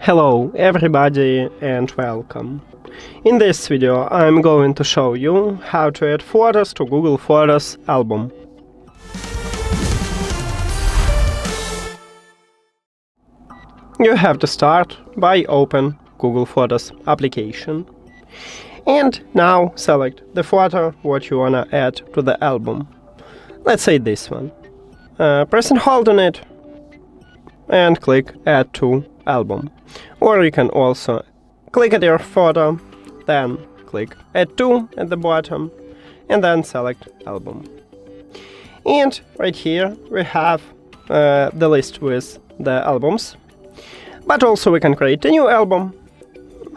Hello everybody and welcome. In this video I'm going to show you how to add photos to Google Photos album. You have to start by open Google Photos application. And now select the photo what you wanna add to the album. Let's say this one. Press and hold on it and click Add to Album. Or you can also click at your photo, then click Add to at the bottom, and then select Album. And right here we have the list with the albums. But also we can create a new album,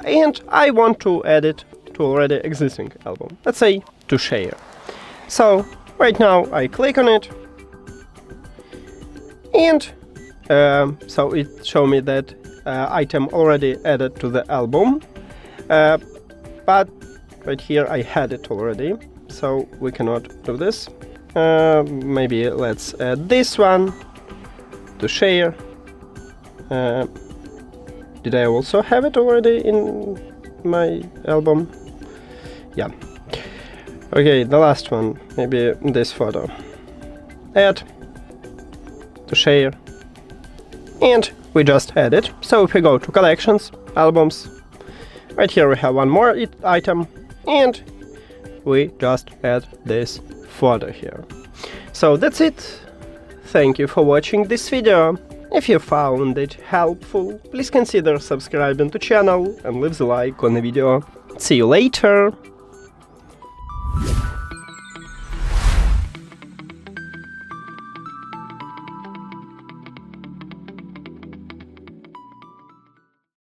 and I want to add it to already existing album. Let's say to share. So right now I click on it, and so it shows me that item already added to the album, but right here I had it already, so we cannot do this. Maybe let's add this one to share. Did I also have it already in my album? Yeah. Okay, the last one, maybe this photo. Add to share. And we just add it. So if we go to collections, albums, right here we have one more item, and we just add this photo here. So that's it. Thank you for watching this video. If you found it helpful, please consider subscribing to channel and leave the like on the video. See you later!